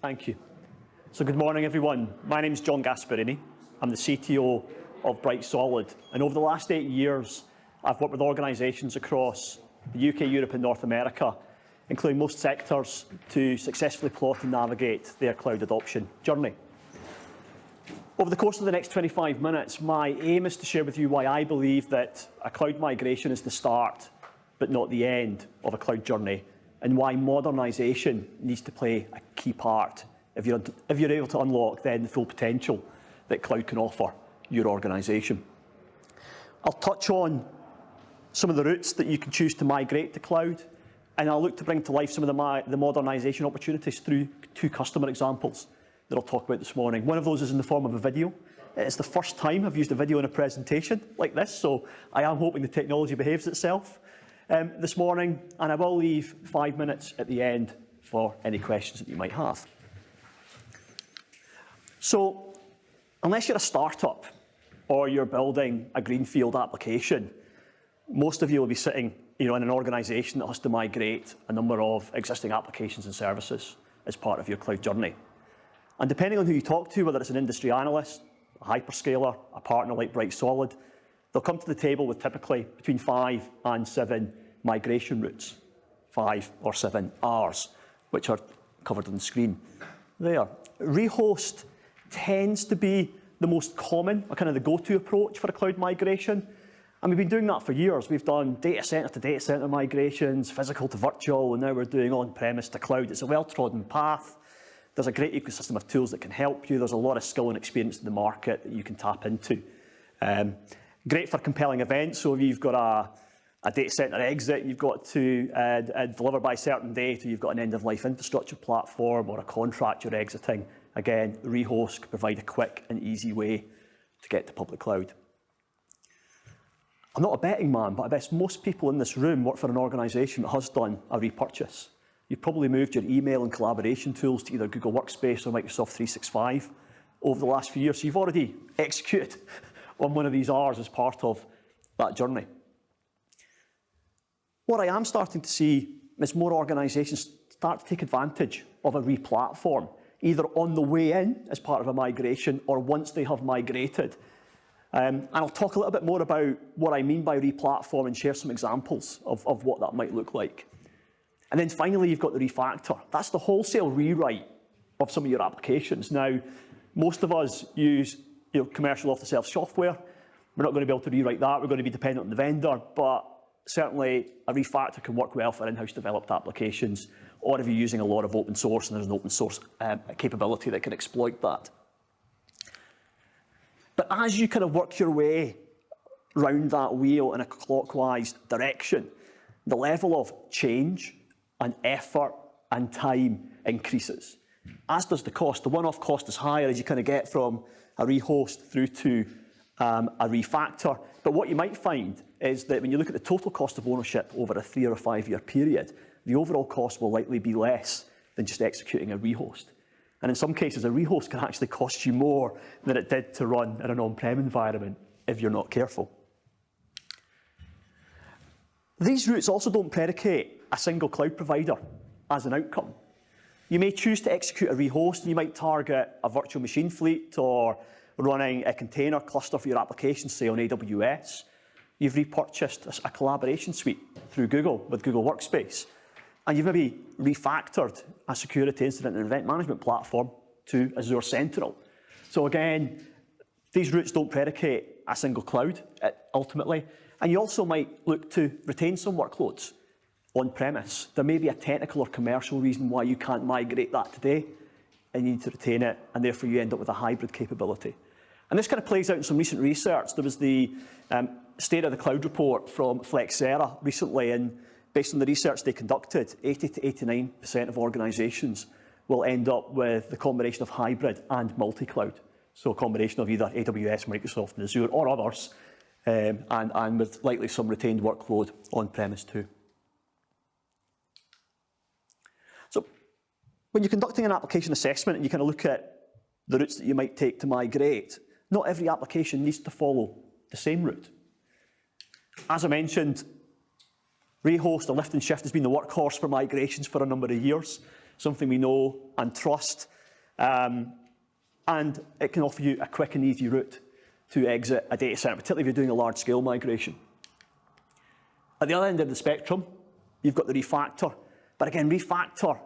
Thank you. So good morning, everyone. My name is Jon Gasparini. I'm the CTO of Brightsolid. And over the last 8 years, I've worked with organisations across the UK, Europe and North America, including most sectors, to successfully plot and navigate their cloud adoption journey. Over the course of the next 25 minutes, my aim is to share with you why I believe that a cloud migration is the start, but not the end of a cloud journey, and why modernisation needs to play a key part if you're able to unlock then the full potential that cloud can offer your organisation. I'll touch on some of the routes that you can choose to migrate to cloud, and I'll look to bring to life some of the modernisation opportunities through 2 customer examples that I'll talk about this morning. One of those is in the form of a video. It's the first time I've used a video in a presentation like this, so I am hoping the technology behaves itself this morning, and I will leave 5 minutes at the end for any questions that you might have. So, unless you're a startup or you're building a greenfield application, most of you will be sitting in an organisation that has to migrate a number of existing applications and services as part of your cloud journey. And depending on who you talk to, whether it's an industry analyst, a hyperscaler, a partner like Brightsolid, they'll come to the table with typically between 5 and 7 migration routes, 5 or 7 Rs, which are covered on the screen there. Rehost tends to be the most common, kind of the go-to approach for a cloud migration. And we've been doing that for years. We've done data centre to data centre migrations, physical to virtual, and now we're doing on-premise to cloud. It's a well-trodden path. There's a great ecosystem of tools that can help you. There's a lot of skill and experience in the market that you can tap into. Great for compelling events. So if you've got a data centre exit you've got to deliver by a certain date, or you've got an end-of-life infrastructure platform or a contract you're exiting, again, Rehost can provide a quick and easy way to get to public cloud. I'm not a betting man, but I bet most people in this room work for an organisation that has done a repurchase. You've probably moved your email and collaboration tools to either Google Workspace or Microsoft 365 over the last few years. So you've already executed on one of these Rs as part of that journey. What I am starting to see is more organisations start to take advantage of a re-platform, either on the way in as part of a migration or once they have migrated. And I'll talk a little bit more about what I mean by re-platform and share some examples of what that might look like. And then finally, you've got the refactor. That's the wholesale rewrite of some of your applications. Now, most of us use commercial off-the-shelf software. We're not going to be able to rewrite that. We're going to be dependent on the vendor, but certainly a refactor can work well for in-house developed applications, or if you're using a lot of open source and there's an open source capability that can exploit that. But as you kind of work your way round that wheel in a clockwise direction, the level of change and effort and time increases, as does the cost. The one-off cost is higher as you kind of get from a rehost through to a refactor. But what you might find is that when you look at the total cost of ownership over a 3 or 5 year period, the overall cost will likely be less than just executing a rehost. And in some cases, a rehost can actually cost you more than it did to run in an on-prem environment if you're not careful. These routes also don't predicate a single cloud provider as an outcome. You may choose to execute a rehost, and you might target a virtual machine fleet or running a container cluster for your applications, say on AWS. You've repurchased a collaboration suite through Google with Google Workspace. And you've maybe refactored a security incident and event management platform to Azure Sentinel. So again, these routes don't predicate a single cloud, ultimately. And you also might look to retain some workloads on-premise. There may be a technical or commercial reason why you can't migrate that today, and you need to retain it, and therefore you end up with a hybrid capability. And this kind of plays out in some recent research. There was the State of the Cloud report from Flexera recently, and based on the research they conducted, 80 to 89% of organisations will end up with the combination of hybrid and multi-cloud. So a combination of either AWS, Microsoft and Azure or others, and with likely some retained workload on-premise too. So when you're conducting an application assessment and you kind of look at the routes that you might take to migrate, not every application needs to follow the same route. As I mentioned, Rehost or lift and shift has been the workhorse for migrations for a number of years. something we know and trust, and it can offer you a quick and easy route to exit a data center, particularly if you're doing a large-scale migration. At the other end of the spectrum, you've got the refactor. But again, refactor,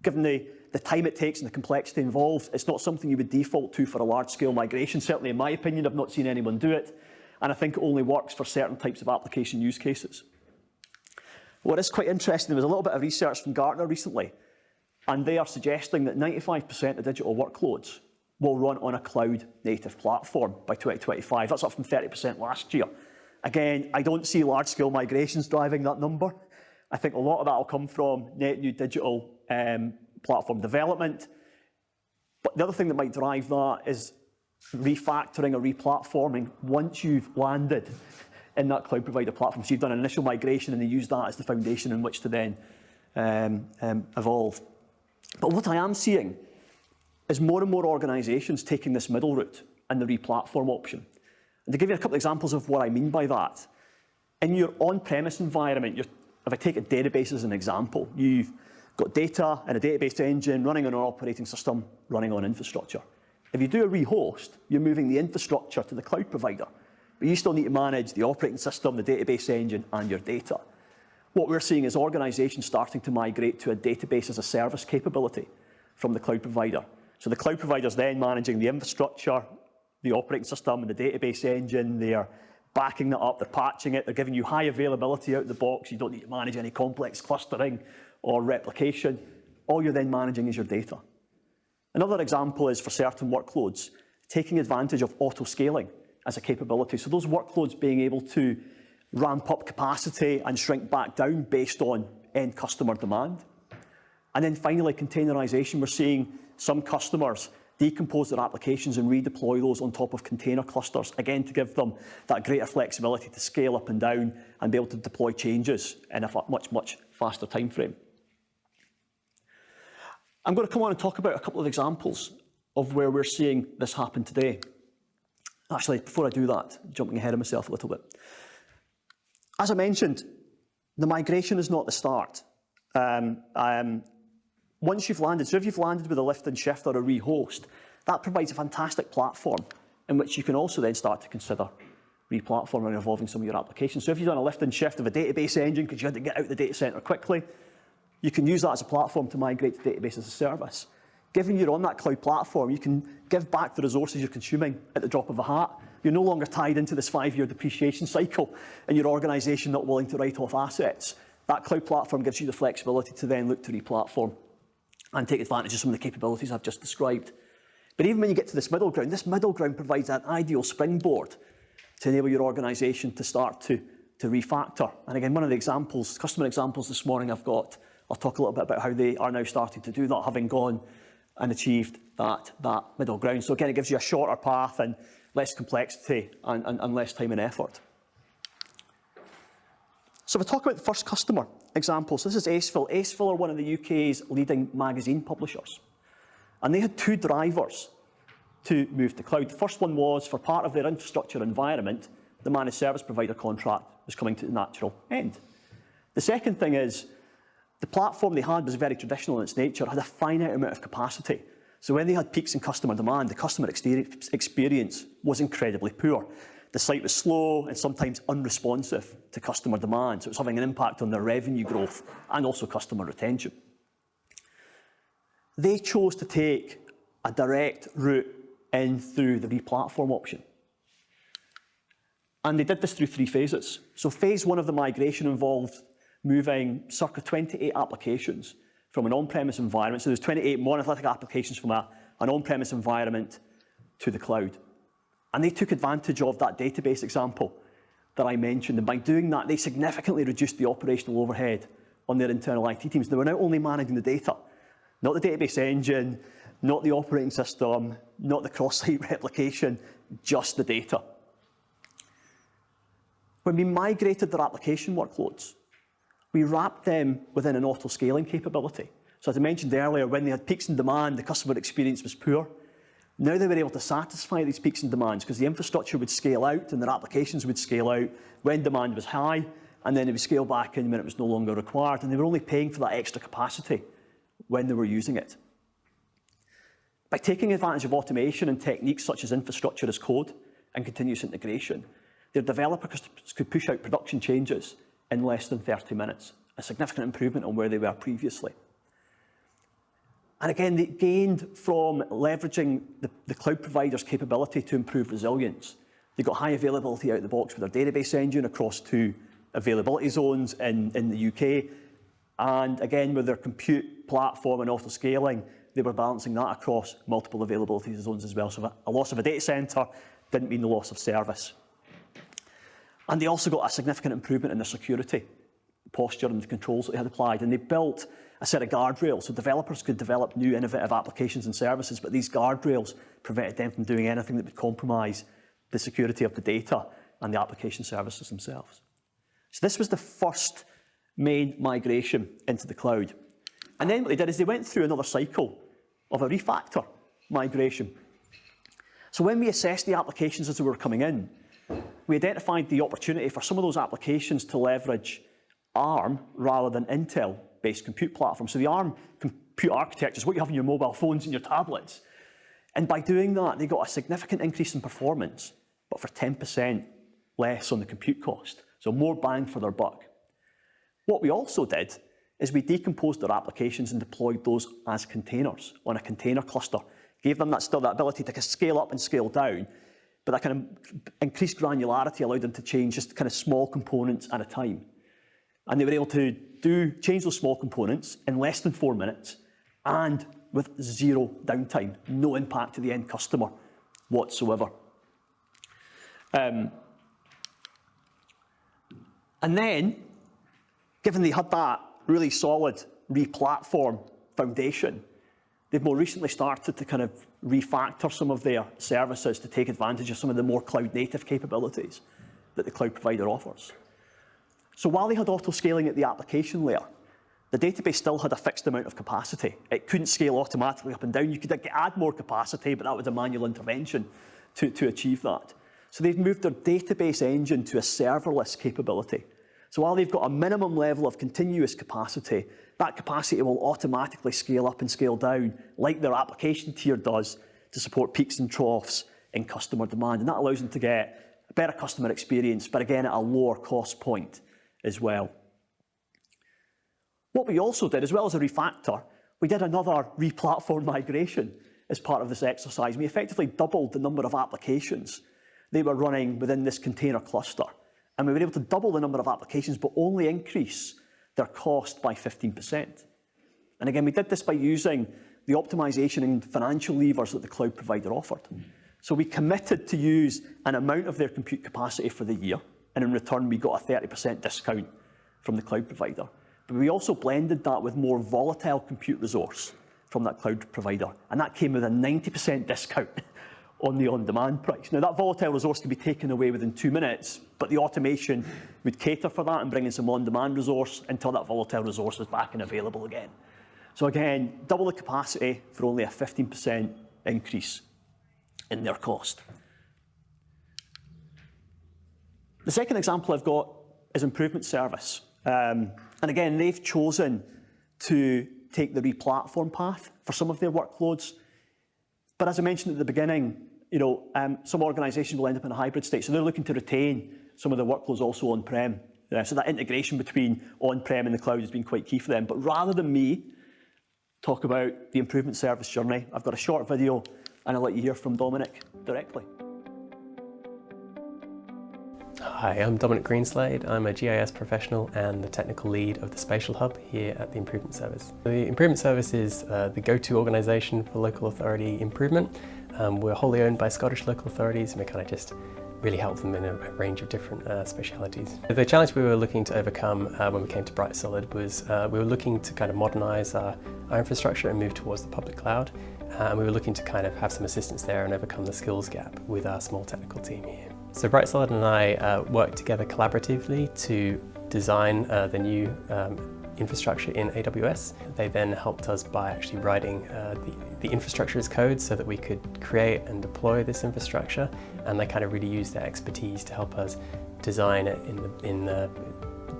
given the time it takes and the complexity involved, it's not something you would default to for a large-scale migration. Certainly, in my opinion, I've not seen anyone do it, and I think it only works for certain types of application use cases. What is quite interesting, there was a little bit of research from Gartner recently, and they are suggesting that 95% of digital workloads will run on a cloud-native platform by 2025. That's up from 30% last year. Again, I don't see large-scale migrations driving that number. I think a lot of that will come from net new digital platform development. But the other thing that might drive that is refactoring or replatforming once you've landed in that cloud provider platform. So you've done an initial migration and they use that as the foundation in which to then evolve. But what I am seeing is more and more organisations taking this middle route and the replatform option. And to give you a couple of examples of what I mean by that, in your on-premise environment, if I take a database as an example, you've got data in a database engine running on an operating system, running on infrastructure. If you do a rehost, you're moving the infrastructure to the cloud provider, but you still need to manage the operating system, the database engine, and your data. What we're seeing is organisations starting to migrate to a database as a service capability from the cloud provider. So the cloud provider is then managing the infrastructure, the operating system, and the database engine. They're backing that up, they're patching it, they're giving you high availability out of the box. You don't need to manage any complex clustering or replication. All you're then managing is your data. Another example is for certain workloads, taking advantage of auto-scaling as a capability. So those workloads being able to ramp up capacity and shrink back down based on end customer demand. And then finally, containerization. We're seeing some customers decompose their applications and redeploy those on top of container clusters, again, to give them that greater flexibility to scale up and down and be able to deploy changes in a much, much faster time frame. I'm going to come on and talk about a couple of examples of where we're seeing this happen today. Actually, before I do that, jumping ahead of myself a little bit. As I mentioned, the migration is not the start. Once you've landed, so if you've landed with a lift and shift or a rehost, that provides a fantastic platform in which you can also then start to consider replatforming and evolving some of your applications. So if you've done a lift and shift of a database engine because you had to get out of the data center quickly, you can use that as a platform to migrate to database as a service. Given you're on that cloud platform, you can give back the resources you're consuming at the drop of a hat. You're no longer tied into this 5-year depreciation cycle in your organisation not willing to write off assets. That cloud platform gives you the flexibility to then look to replatform and take advantage of some of the capabilities I've just described. But even when you get to this middle ground provides an ideal springboard to enable your organisation to start to refactor. And again, one of the examples, customer examples this morning I've got, I'll talk a little bit about how they are now starting to do that, having gone and achieved that middle ground. So again, it gives you a shorter path and less complexity and less time and effort. So if I talk about the first customer example, so this is Aceville. Aceville are one of the UK's leading magazine publishers. And they had two drivers to move to cloud. The first one was for part of their infrastructure environment, the managed service provider contract was coming to the natural end. The second thing is the platform they had was very traditional in its nature, had a finite amount of capacity. So when they had peaks in customer demand, the customer experience was incredibly poor. The site was slow and sometimes unresponsive to customer demand, so it was having an impact on their revenue growth and also customer retention. They chose to take a direct route in through the replatform option. And they did this through 3 phases. So phase 1 of the migration involved moving circa 28 applications from an on-premise environment. So there's 28 monolithic applications from an on-premise environment to the cloud. And they took advantage of that database example that I mentioned. And by doing that, they significantly reduced the operational overhead on their internal IT teams. They were now only managing the data, not the database engine, not the operating system, not the cross-site replication, just the data. When we migrated their application workloads, we wrapped them within an auto-scaling capability. So as I mentioned earlier, when they had peaks in demand, the customer experience was poor. Now they were able to satisfy these peaks and demands because the infrastructure would scale out and their applications would scale out when demand was high, and then it would scale back in when it was no longer required. And they were only paying for that extra capacity when they were using it. By taking advantage of automation and techniques such as infrastructure as code and continuous integration, their developers could push out production changes in less than 30 minutes, a significant improvement on where they were previously. And again, they gained from leveraging the cloud provider's capability to improve resilience. They got high availability out of the box with their database engine across 2 availability zones in the UK. And again, with their compute platform and auto scaling, they were balancing that across multiple availability zones as well. So a loss of a data center didn't mean the loss of service. And they also got a significant improvement in their security posture and the controls that they had applied. And they built a set of guardrails so developers could develop new innovative applications and services, but these guardrails prevented them from doing anything that would compromise the security of the data and the application services themselves. So this was the first main migration into the cloud. And then what they did is they went through another cycle of a refactor migration. So when we assessed the applications as they were coming in, we identified the opportunity for some of those applications to leverage ARM rather than Intel-based compute platforms. So the ARM compute architecture is what you have on your mobile phones and your tablets. And by doing that, they got a significant increase in performance, but for 10% less on the compute cost. So more bang for their buck. What we also did is we decomposed their applications and deployed those as containers on a container cluster. Gave them that ability to scale up and scale down, but that kind of increased granularity allowed them to change just kind of small components at a time. And they were able to change those small components in less than 4 minutes and with 0 downtime, no impact to the end customer whatsoever. And then, given they had that really solid re-platform foundation, they've more recently started to kind of refactor some of their services to take advantage of some of the more cloud-native capabilities that the cloud provider offers. So while they had auto-scaling at the application layer, the database still had a fixed amount of capacity. It couldn't scale automatically up and down. You could add more capacity, but that was a manual intervention to achieve that. So they've moved their database engine to a serverless capability. So while they've got a minimum level of continuous capacity, that capacity will automatically scale up and scale down like their application tier does to support peaks and troughs in customer demand. And that allows them to get a better customer experience, but again, at a lower cost point as well. What we also did, as well as a refactor, we did another re-platform migration as part of this exercise. We effectively doubled the number of applications they were running within this container cluster. And we were able to double the number of applications, but only increase their cost by 15%. And again, we did this by using the optimization and financial levers that the cloud provider offered. So we committed to use an amount of their compute capacity for the year, and in return, we got a 30% discount from the cloud provider. But we also blended that with more volatile compute resource from that cloud provider, and that came with a 90% discount on the on-demand price. Now, that volatile resource can be taken away within 2 minutes, but the automation would cater for that and bring in some on-demand resource until that volatile resource was back and available again. So again, double the capacity for only a 15% increase in their cost. The second example I've got is improvement service. And again, they've chosen to take the re-platform path for some of their workloads. But as I mentioned at the beginning, some organizations will end up in a hybrid state, so they're looking to retain some of the workloads also on-prem. So that integration between on-prem and the cloud has been quite key for them. But rather than me talk about the improvement service journey, I've got a short video and I'll let you hear from Dominic directly. Hi, I'm Dominic Greenslade. I'm a GIS professional and the technical lead of the Spatial Hub here at the Improvement Service. The Improvement Service is the go-to organisation for local authority improvement. We're wholly owned by Scottish local authorities, and we kind of just really help them in a range of different specialities. The challenge we were looking to overcome when we came to Brightsolid was we were looking to kind of modernise our infrastructure and move towards the public cloud. And we were looking to kind of have some assistance there and overcome the skills gap with our small technical team here. So Brightsolid and I worked together collaboratively to design the new infrastructure in AWS. They then helped us by actually writing the infrastructure as code so that we could create and deploy this infrastructure, and they kind of really used their expertise to help us design it in the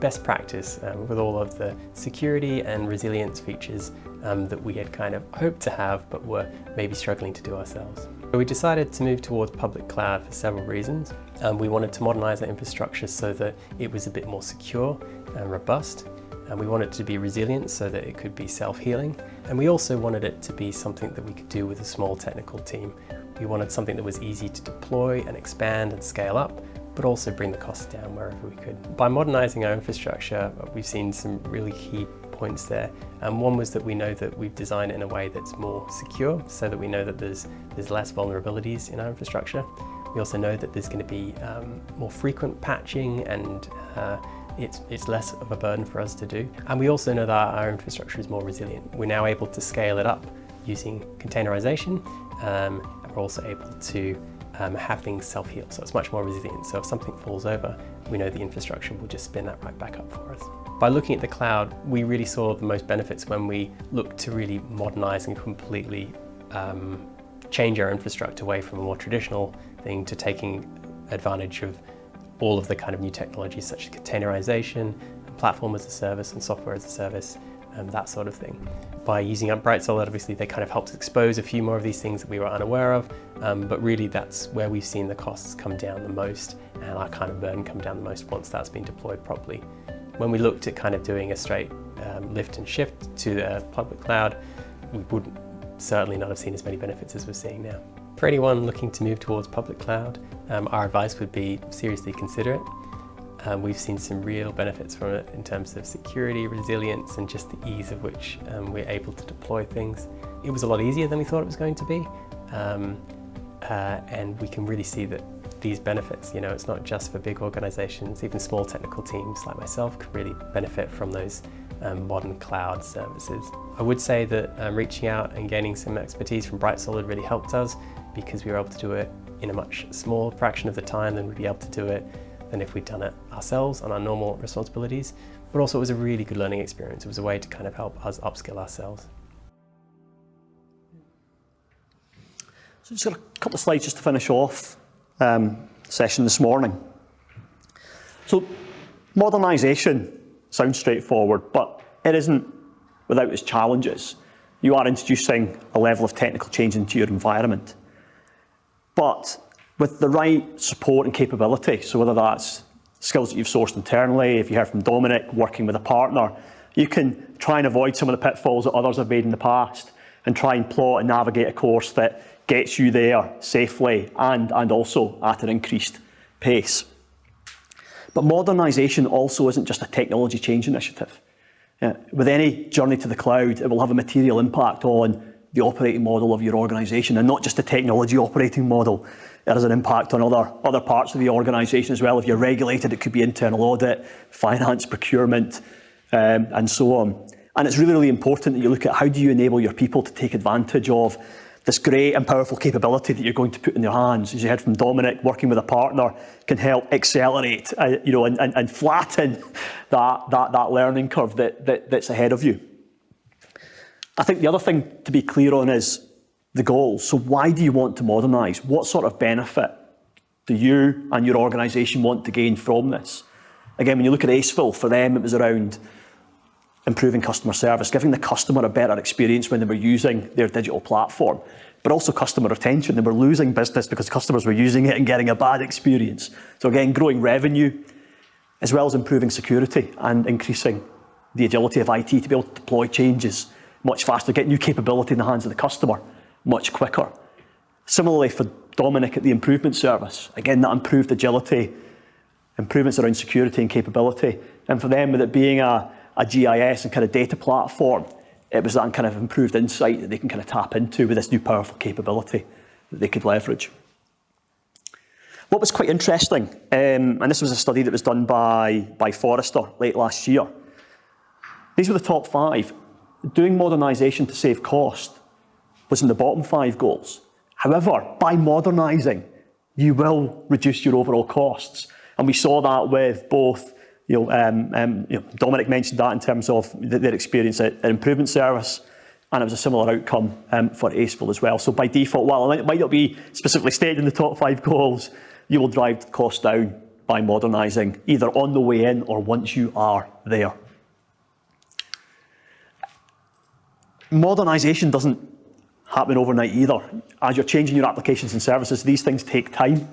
best practice with all of the security and resilience features that we had kind of hoped to have but were maybe struggling to do ourselves. So we decided to move towards public cloud for several reasons. We wanted to modernize our infrastructure so that it was a bit more secure and robust. And we wanted it to be resilient so that it could be self-healing. And we also wanted it to be something that we could do with a small technical team. We wanted something that was easy to deploy and expand and scale up, but also bring the costs down wherever we could. By modernizing our infrastructure, we've seen some really key points there. One was that we know that we've designed it in a way that's more secure, so that we know that there's less vulnerabilities in our infrastructure. We also know that there's going to be more frequent patching, and it's less of a burden for us to do. And we also know that our infrastructure is more resilient. We're now able to scale it up using containerization, and we're also able to have things self-heal, so it's much more resilient. So if something falls over, we know the infrastructure will just spin that right back up for us. By looking at the cloud, we really saw the most benefits when we looked to really modernize and completely change our infrastructure away from a more traditional thing to taking advantage of all of the kind of new technologies such as containerization, platform as a service and software as a service, that sort of thing. By using up Brightsolid, obviously they kind of helped expose a few more of these things that we were unaware of, but really that's where we've seen the costs come down the most and our kind of burden come down the most once that's been deployed properly. When we looked at kind of doing a straight lift and shift to the public cloud, we would certainly not have seen as many benefits as we're seeing now. For anyone looking to move towards public cloud, our advice would be seriously consider it. We've seen some real benefits from it in terms of security, resilience, and just the ease of which we're able to deploy things. It was a lot easier than we thought it was going to be, and we can really see that these benefits, you know, it's not just for big organizations, even small technical teams like myself could really benefit from those modern cloud services. I would say that reaching out and gaining some expertise from Brightsolid really helped us, because we were able to do it in a much smaller fraction of the time than we'd be able to do it than if we'd done it ourselves on our normal responsibilities. But also it was a really good learning experience. It was a way to kind of help us upskill ourselves. So just got a couple of slides just to finish off session this morning. So modernisation sounds straightforward, but it isn't without its challenges. You are introducing a level of technical change into your environment. But with the right support and capability, so whether that's skills that you've sourced internally, if you heard from Dominic, working with a partner, you can try and avoid some of the pitfalls that others have made in the past and try and plot and navigate a course that gets you there safely and also at an increased pace. But modernisation also isn't just a technology change initiative. With any journey to the cloud, it will have a material impact on the operating model of your organisation, and not just the technology operating model. It has an impact on other parts of the organisation as well. If you're regulated, it could be internal audit, finance, procurement, and so on. And it's really, really important that you look at how do you enable your people to take advantage of this great and powerful capability that you're going to put in their hands. As you heard from Dominic, working with a partner can help accelerate, and flatten that learning curve that's ahead of you. I think the other thing to be clear on is the goals. So why do you want to modernise? What sort of benefit do you and your organisation want to gain from this? Again, when you look at Aceville, for them it was around improving customer service, giving the customer a better experience when they were using their digital platform, but also customer retention. They were losing business because customers were using it and getting a bad experience. So again, growing revenue, as well as improving security and increasing the agility of IT to be able to deploy changes much faster, get new capability in the hands of the customer much quicker. Similarly for Dominic at the improvement service, again, that improved agility, improvements around security and capability. And for them, with it being a GIS and kind of data platform, it was that kind of improved insight that they can kind of tap into with this new powerful capability that they could leverage. What was quite interesting, and this was a study that was done by Forrester late last year. These were the top 5. Doing modernisation to save cost was in the bottom 5 goals. However, by modernising, you will reduce your overall costs. And we saw that with both, Dominic mentioned that in terms of their experience at improvement service, and it was a similar outcome for Aceville as well. So by default, while it might not be specifically stated in the top 5 goals, you will drive costs down by modernising, either on the way in or once you are there. Modernisation doesn't happen overnight either. As you're changing your applications and services, these things take time.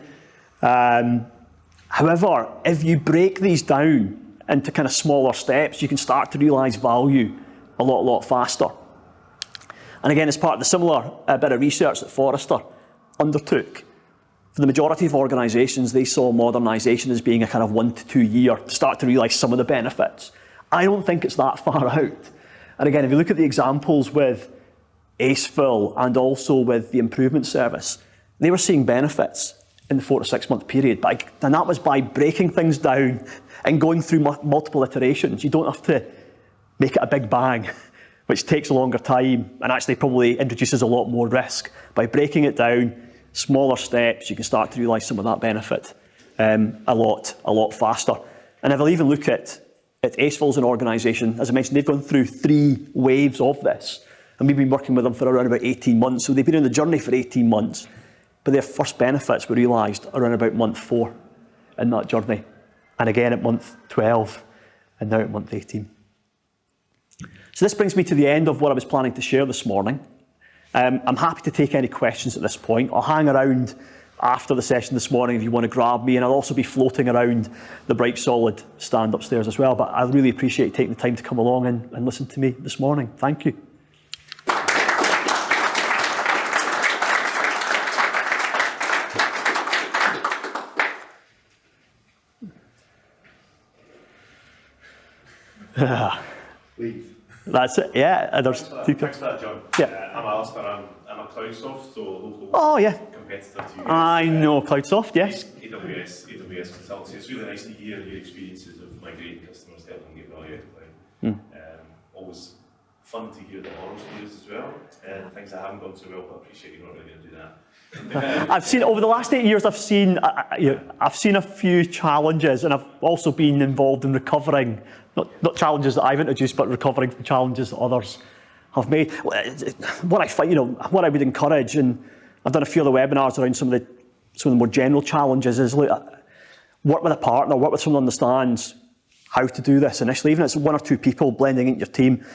However, if you break these down into kind of smaller steps, you can start to realise value a lot faster. And again, as part of the similar bit of research that Forrester undertook, for the majority of organisations, they saw modernisation as being a kind of 1 to 2 year to start to realise some of the benefits. I don't think it's that far out. And again, if you look at the examples with AceFill and also with the improvement service, they were seeing benefits in the 4 to 6 month period. And that was by breaking things down and going through multiple iterations. You don't have to make it a big bang, which takes a longer time and actually probably introduces a lot more risk. By breaking it down, smaller steps, you can start to realise some of that benefit a lot faster. And if I'll even look at AceFill as an organisation, as I mentioned, they've gone through 3 waves of this. And we've been working with them for around about 18 months. So they've been on the journey for 18 months. But their first benefits were realised around about month 4 in that journey. And again at month 12 and now at month 18. So this brings me to the end of what I was planning to share this morning. I'm happy to take any questions at this point. I'll hang around after the session this morning if you want to grab me, and I'll also be floating around the Brightsolid stand upstairs as well. But I really appreciate you taking the time to come along and listen to me this morning. Thank you. Please. That's it, yeah. There's two Thanks for that, John. Yeah. I'm Alistair, I'm a CloudSoft, so a local competitor to you guys. I know CloudSoft, yes. AWS consultancy. It's really nice to hear your experiences of migrating customers to help them get value out of cloud. Always fun to hear the horror stories as well, and things that haven't gone so well, but I appreciate you're not really going to do that. I've seen over the last 8 years. I've seen a few challenges, and I've also been involved in recovering, not challenges that I've introduced, but recovering from challenges that others have made. What I find, what I would encourage, and I've done a few other webinars around some of the more general challenges, is look, work with a partner, work with someone who understands how to do this initially. Even if it's 1 or 2 people blending into your team,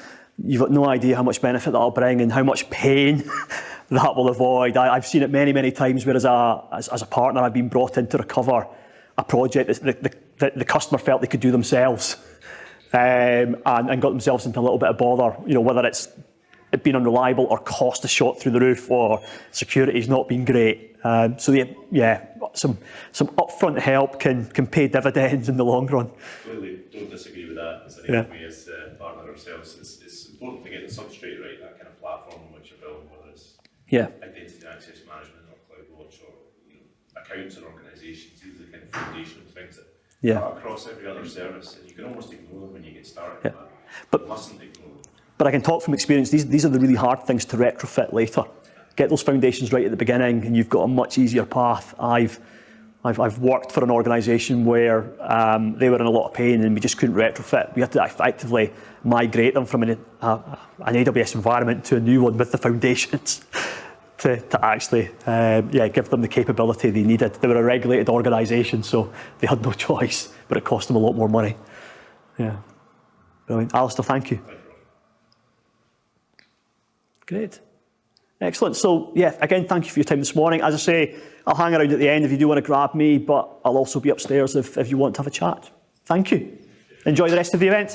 you've got no idea how much benefit that'll bring and how much pain that will avoid. I've seen it many times where as a partner I've been brought in to recover a project that the customer felt they could do themselves, and got themselves into a little bit of bother, whether it's been unreliable or cost is shot through the roof or security's not been great. So some upfront help can pay dividends in the long run. Completely don't disagree with that. As an AWS partner ourselves, it's important to get the substrate right, that kind of platform on which you're building, whether it's identity access management or CloudWatch or accounts and organisations. These are the kind of foundational things that cut across every other service, and you can almost ignore them when you get started. But you mustn't ignore them. But I can talk from experience. These are the really hard things to retrofit later. Get those foundations right at the beginning, and you've got a much easier path. I've worked for an organisation where they were in a lot of pain, and we just couldn't retrofit. We had to effectively migrate them from an AWS environment to a new one with the foundations to actually give them the capability they needed. They were a regulated organisation, so they had no choice, but it cost them a lot more money. Yeah, brilliant. Alistair, thank you. Great. Excellent. So, again, thank you for your time this morning. As I say, I'll hang around at the end if you do want to grab me, but I'll also be upstairs if you want to have a chat. Thank you. Enjoy the rest of the event.